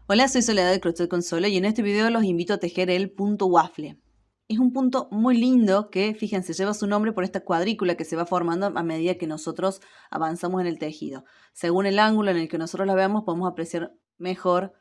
Hola, soy Soledad de Crochet con Sole y en este video los invito a tejer el punto waffle. Es un punto muy lindo que, fíjense, lleva su nombre por esta cuadrícula que se va formando a medida que nosotros avanzamos en el tejido. Según el ángulo en el que nosotros la veamos, podemos apreciar mejor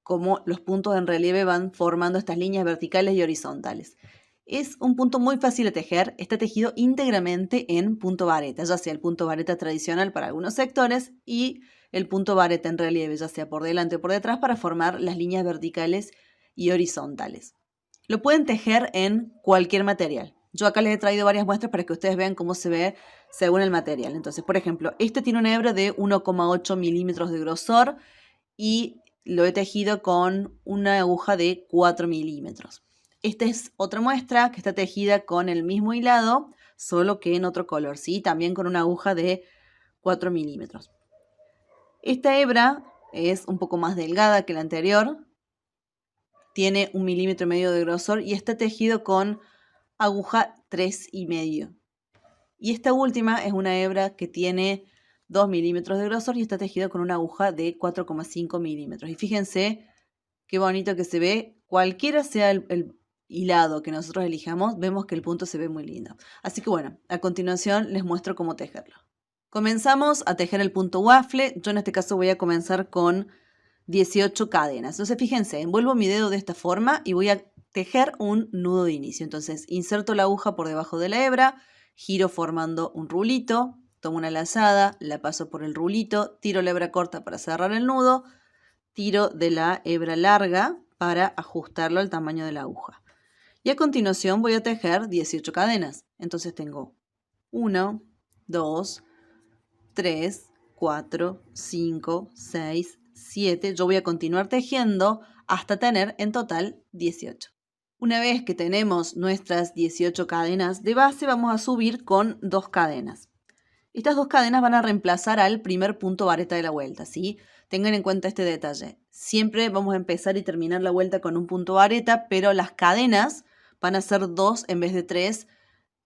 cómo los puntos en relieve van formando estas líneas verticales y horizontales. Es un punto muy fácil de tejer, está tejido íntegramente en punto vareta, ya sea el punto vareta tradicional para algunos sectores y el punto vareta en relieve, ya sea por delante o por detrás, para formar las líneas verticales y horizontales. Lo pueden tejer en cualquier material. Yo acá les he traído varias muestras para que ustedes vean cómo se ve según el material. Entonces, por ejemplo, este tiene una hebra de 1,8 milímetros de grosor y lo he tejido con una aguja de 4 milímetros. Esta es otra muestra que está tejida con el mismo hilado, solo que en otro color, ¿sí? También con una aguja de 4 milímetros. Esta hebra es un poco más delgada que la anterior, tiene 1,5 milímetros de grosor y está tejido con aguja 3,5. Y esta última es una hebra que tiene 2 milímetros de grosor y está tejido con una aguja de 4,5 milímetros. Y fíjense qué bonito que se ve. Cualquiera sea el hilado que nosotros elijamos, vemos que el punto se ve muy lindo. Así que bueno, a continuación les muestro cómo tejerlo. Comenzamos a tejer el punto waffle. Yo en este caso voy a comenzar con 18 cadenas. Entonces fíjense, envuelvo mi dedo de esta forma y voy a tejer un nudo de inicio. Entonces inserto la aguja por debajo de la hebra, giro formando un rulito, tomo una lazada, la paso por el rulito, tiro la hebra corta para cerrar el nudo, tiro de la hebra larga para ajustarlo al tamaño de la aguja. Y a continuación voy a tejer 18 cadenas. Entonces tengo 1, 2, 3, 4, 5, 6, 7. Yo voy a continuar tejiendo hasta tener en total 18. Una vez que tenemos nuestras 18 cadenas de base, vamos a subir con 2 cadenas. Estas 2 cadenas van a reemplazar al primer punto vareta de la vuelta, ¿sí? Tengan en cuenta este detalle. Siempre vamos a empezar y terminar la vuelta con un punto vareta, pero las cadenas van a ser 2 en vez de 3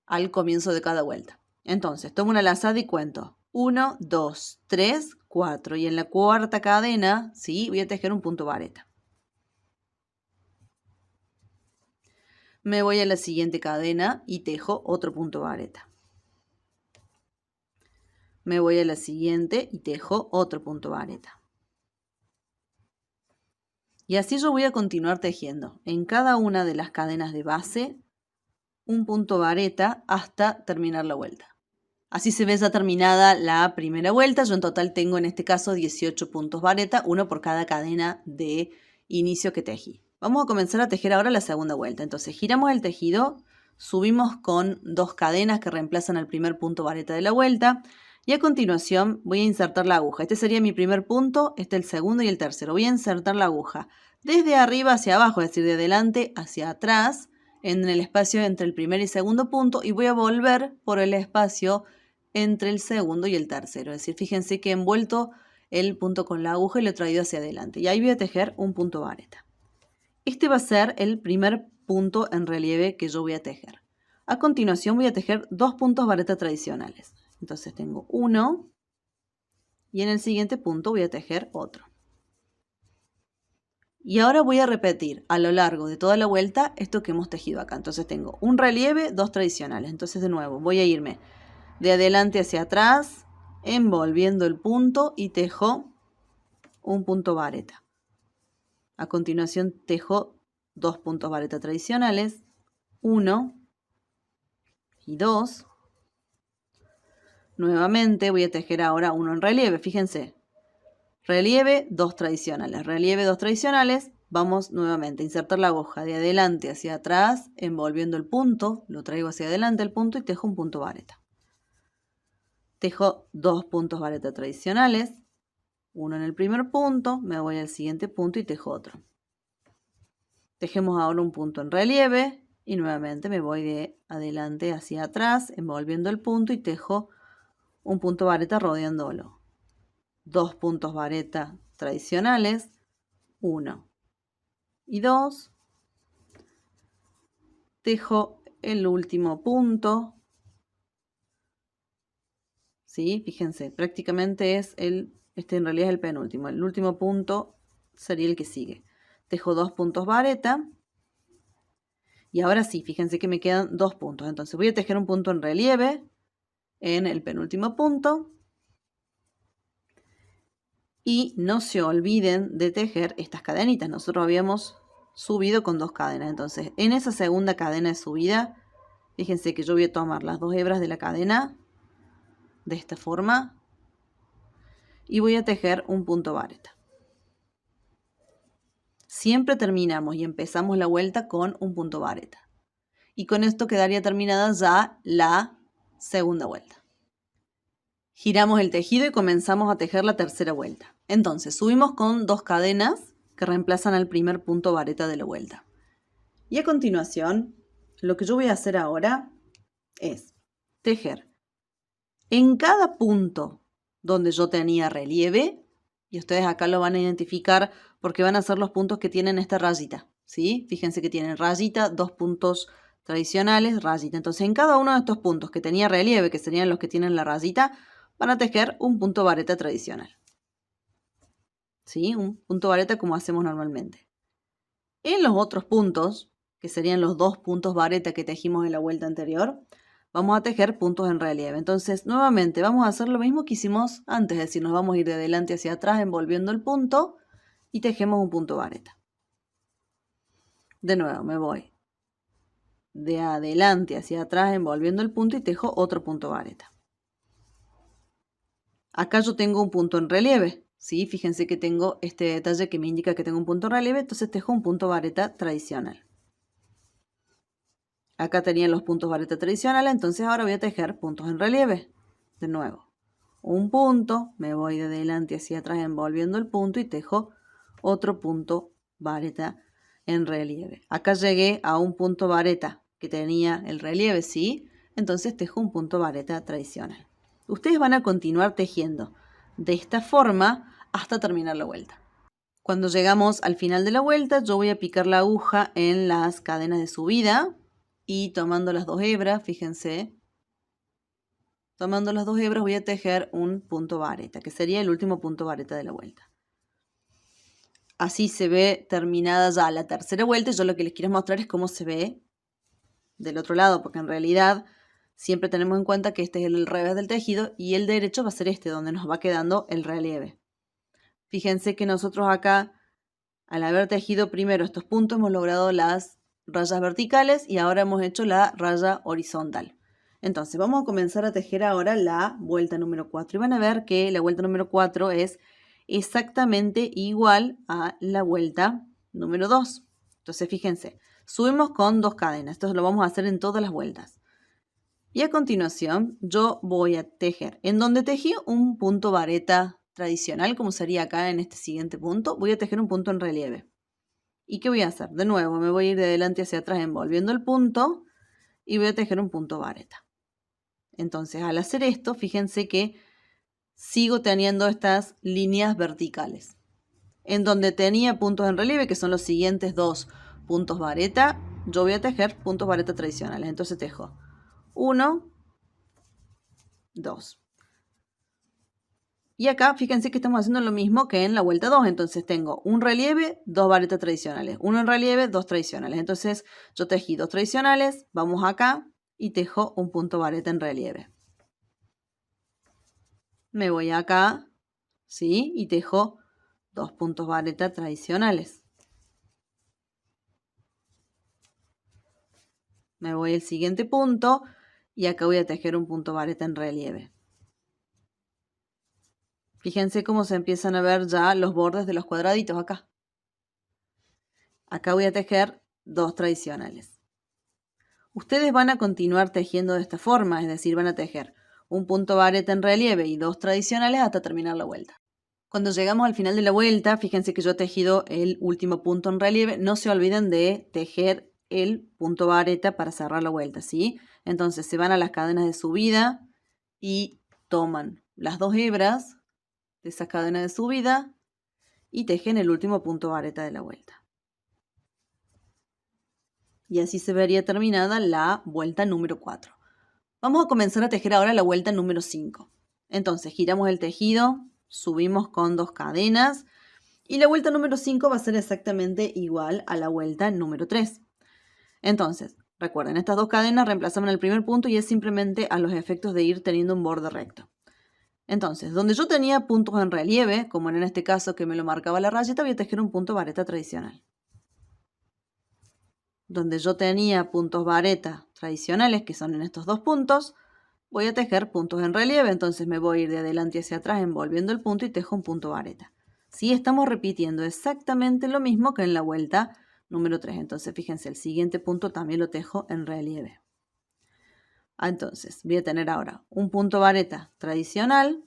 al comienzo de cada vuelta. Entonces, tomo una lazada y cuento. 1, 2, 3, 4. Y en la cuarta cadena, ¿sí? Voy a tejer un punto vareta. Me voy a la siguiente cadena y tejo otro punto vareta. Me voy a la siguiente y tejo otro punto vareta. Y así yo voy a continuar tejiendo en cada una de las cadenas de base un punto vareta hasta terminar la vuelta. Así se ve ya terminada la primera vuelta. Yo en total tengo en este caso 18 puntos vareta, uno por cada cadena de inicio que tejí. Vamos a comenzar a tejer ahora la segunda vuelta. Entonces giramos el tejido, subimos con 2 cadenas que reemplazan al primer punto vareta de la vuelta. Y a continuación voy a insertar la aguja. Este sería mi primer punto, este el segundo y el tercero. Voy a insertar la aguja desde arriba hacia abajo, es decir, de adelante hacia atrás, en el espacio entre el primer y segundo punto, y voy a volver por el espacio entre el segundo y el tercero. Es decir, fíjense que he envuelto el punto con la aguja y lo he traído hacia adelante. Y ahí voy a tejer un punto vareta. Este va a ser el primer punto en relieve que yo voy a tejer. A continuación voy a tejer 2 puntos vareta tradicionales. Entonces tengo uno y en el siguiente punto voy a tejer otro. Y ahora voy a repetir a lo largo de toda la vuelta esto que hemos tejido acá. Entonces tengo un relieve, 2 tradicionales. Entonces de nuevo voy a irme de adelante hacia atrás, envolviendo el punto y tejo un punto vareta. A continuación tejo 2 puntos vareta tradicionales, 1 y 2. Nuevamente voy a tejer ahora uno en relieve, fíjense. Relieve, 2 tradicionales, relieve, 2 tradicionales. Vamos nuevamente a insertar la aguja de adelante hacia atrás, envolviendo el punto, lo traigo hacia adelante el punto y tejo un punto vareta. Tejo 2 puntos vareta tradicionales, uno en el primer punto, me voy al siguiente punto y tejo otro. Tejemos ahora un punto en relieve y nuevamente me voy de adelante hacia atrás, envolviendo el punto y tejo un punto vareta rodeándolo. 2 puntos vareta tradicionales, 1 y 2. Tejo el último punto. ¿Sí? Fíjense, prácticamente es este en realidad es el penúltimo. El último punto sería el que sigue. Tejo 2 puntos vareta. Y ahora sí, fíjense que me quedan 2 puntos. Entonces voy a tejer un punto en relieve en el penúltimo punto. Y no se olviden de tejer estas cadenitas. Nosotros habíamos subido con 2 cadenas. Entonces, en esa segunda cadena de subida, fíjense que yo voy a tomar las 2 hebras de la cadena de esta forma y voy a tejer un punto vareta. Siempre terminamos y empezamos la vuelta con un punto vareta. Y con esto quedaría terminada ya la segunda vuelta. Giramos el tejido y comenzamos a tejer la tercera vuelta. Entonces, subimos con 2 cadenas que reemplazan al primer punto vareta de la vuelta. Y a continuación, lo que yo voy a hacer ahora es tejer en cada punto donde yo tenía relieve, y ustedes acá lo van a identificar porque van a ser los puntos que tienen esta rayita, ¿sí? Fíjense que tienen rayita, 2 puntos tradicionales, rayita. Entonces, en cada uno de estos puntos que tenía relieve, que serían los que tienen la rayita, van a tejer un punto vareta tradicional. ¿Sí? Un punto vareta como hacemos normalmente. En los otros puntos, que serían los 2 puntos vareta que tejimos en la vuelta anterior, vamos a tejer puntos en relieve. Entonces, nuevamente, vamos a hacer lo mismo que hicimos antes, es decir, nos vamos a ir de adelante hacia atrás envolviendo el punto y tejemos un punto vareta. De nuevo, me voy de adelante hacia atrás envolviendo el punto y tejo otro punto vareta. Acá yo tengo un punto en relieve, ¿sí? Fíjense que tengo este detalle que me indica que tengo un punto en relieve, entonces tejo un punto vareta tradicional. Acá tenían los puntos vareta tradicionales, entonces ahora voy a tejer puntos en relieve. De nuevo, un punto, me voy de adelante hacia atrás envolviendo el punto y tejo otro punto vareta en relieve. Acá llegué a un punto vareta que tenía el relieve, ¿sí? Entonces tejo un punto vareta tradicional. Ustedes van a continuar tejiendo de esta forma hasta terminar la vuelta. Cuando llegamos al final de la vuelta, yo voy a picar la aguja en las cadenas de subida y tomando las 2 hebras, fíjense, tomando las 2 hebras voy a tejer un punto vareta, que sería el último punto vareta de la vuelta. Así se ve terminada ya la tercera vuelta. Yo lo que les quiero mostrar es cómo se ve del otro lado, porque en realidad siempre tenemos en cuenta que este es el revés del tejido y el derecho va a ser este, donde nos va quedando el relieve. Fíjense que nosotros acá, al haber tejido primero estos puntos, hemos logrado las rayas verticales y ahora hemos hecho la raya horizontal. Entonces vamos a comenzar a tejer ahora la vuelta número 4 y van a ver que la vuelta número 4 es exactamente igual a la vuelta número 2. Entonces fíjense, subimos con 2 cadenas, esto lo vamos a hacer en todas las vueltas. Y a continuación yo voy a tejer en donde tejí un punto vareta tradicional, como sería acá en este siguiente punto, voy a tejer un punto en relieve. ¿Y qué voy a hacer? De nuevo, me voy a ir de adelante hacia atrás envolviendo el punto y voy a tejer un punto vareta. Entonces, al hacer esto, fíjense que sigo teniendo estas líneas verticales. En donde tenía puntos en relieve, que son los siguientes 2 puntos vareta, yo voy a tejer puntos vareta tradicionales. Entonces tejo 1, 2. Y acá fíjense que estamos haciendo lo mismo que en la vuelta 2. Entonces tengo un relieve, 2 varetas tradicionales. Uno en relieve, 2 tradicionales. Entonces yo tejí 2 tradicionales, vamos acá y tejo un punto vareta en relieve. Me voy acá, ¿sí? Y tejo 2 puntos vareta tradicionales. Me voy al siguiente punto y acá voy a tejer un punto vareta en relieve. Fíjense cómo se empiezan a ver ya los bordes de los cuadraditos acá. Acá voy a tejer 2 tradicionales. Ustedes van a continuar tejiendo de esta forma, es decir, van a tejer un punto vareta en relieve y 2 tradicionales hasta terminar la vuelta. Cuando llegamos al final de la vuelta, fíjense que yo he tejido el último punto en relieve. No se olviden de tejer el punto vareta para cerrar la vuelta, ¿sí? Entonces se van a las cadenas de subida y toman las 2 hebras de esa cadena de subida y tejen el último punto vareta de la vuelta. Y así se vería terminada la vuelta número 4. Vamos a comenzar a tejer ahora la vuelta número 5. Entonces giramos el tejido, subimos con 2 cadenas Y la vuelta número 5 va a ser exactamente igual a la vuelta número 3. Entonces, recuerden, estas dos cadenas reemplazamos el primer punto y es simplemente a los efectos de ir teniendo un borde recto. Entonces, donde yo tenía puntos en relieve, como en este caso que me lo marcaba la rayita, voy a tejer un punto vareta tradicional. Donde yo tenía puntos vareta tradicionales, que son en estos dos puntos, voy a tejer puntos en relieve, entonces me voy a ir de adelante hacia atrás envolviendo el punto y tejo un punto vareta. Sí, estamos repitiendo exactamente lo mismo que en la vuelta número 3. Entonces, fíjense, el siguiente punto también lo tejo en relieve. Entonces, voy a tener ahora un punto vareta tradicional.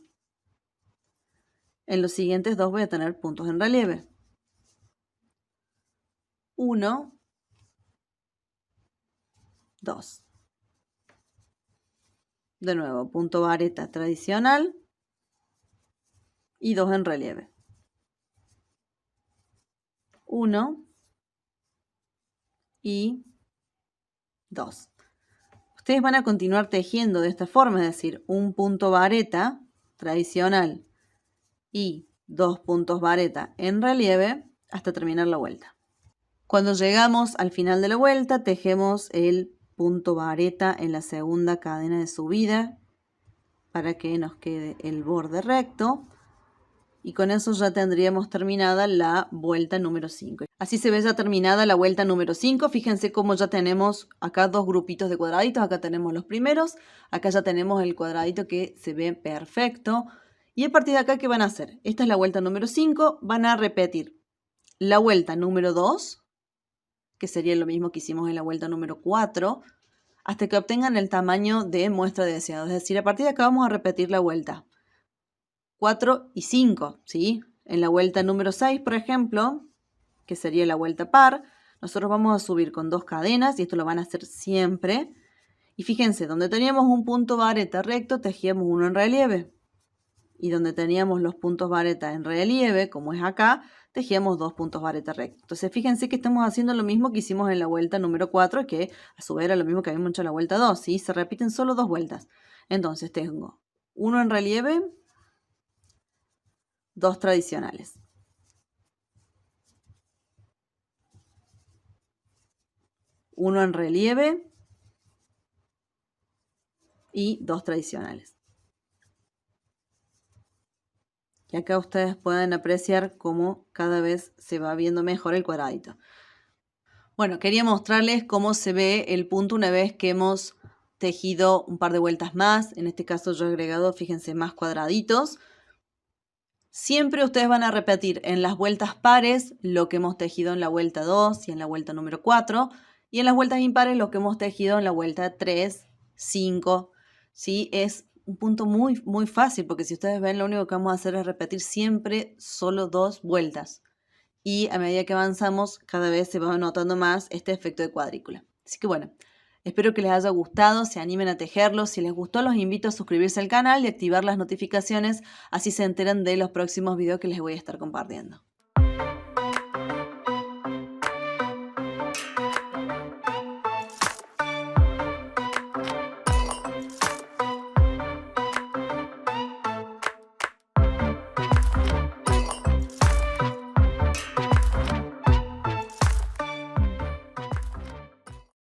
En los siguientes dos voy a tener puntos en relieve. 1, 2. De nuevo, punto vareta tradicional y 2 en relieve. 1 y 2. Ustedes van a continuar tejiendo de esta forma, es decir, un punto vareta tradicional y 2 puntos vareta en relieve hasta terminar la vuelta. Cuando llegamos al final de la vuelta, tejemos el punto vareta en la segunda cadena de subida para que nos quede el borde recto. Y con eso ya tendríamos terminada la vuelta número 5. Así se ve ya terminada la vuelta número 5. Fíjense cómo ya tenemos acá dos grupitos de cuadraditos. Acá tenemos los primeros. Acá ya tenemos el cuadradito que se ve perfecto. Y a partir de acá, ¿qué van a hacer? Esta es la vuelta número 5. Van a repetir la vuelta número 2, que sería lo mismo que hicimos en la vuelta número 4, hasta que obtengan el tamaño de muestra deseado. Es decir, a partir de acá vamos a repetir la vuelta 4 y 5, ¿sí? En la vuelta número 6, por ejemplo, que sería la vuelta par, nosotros vamos a subir con 2 cadenas y esto lo van a hacer siempre. Y fíjense, donde teníamos un punto vareta recto, tejíamos uno en relieve. Y donde teníamos los puntos vareta en relieve, como es acá, tejíamos 2 puntos vareta recto. Entonces, fíjense que estamos haciendo lo mismo que hicimos en la vuelta número 4, que a su vez era lo mismo que habíamos hecho en la vuelta 2, ¿sí? Se repiten solo 2 vueltas. Entonces, tengo uno en relieve, 2 tradicionales. Uno en relieve y 2 tradicionales. Y acá ustedes pueden apreciar cómo cada vez se va viendo mejor el cuadradito. Bueno, quería mostrarles cómo se ve el punto una vez que hemos tejido un par de vueltas más. En este caso yo he agregado, fíjense, más cuadraditos. Siempre ustedes van a repetir en las vueltas pares lo que hemos tejido en la vuelta 2 y en la vuelta número 4. Y en las vueltas impares lo que hemos tejido en la vuelta 3, 5. ¿Sí? Es un punto muy, muy fácil porque si ustedes ven lo único que vamos a hacer es repetir siempre solo 2 vueltas. Y a medida que avanzamos cada vez se va notando más este efecto de cuadrícula. Así que bueno, espero que les haya gustado, se animen a tejerlo. Si les gustó, los invito a suscribirse al canal y activar las notificaciones, así se enteran de los próximos videos que les voy a estar compartiendo.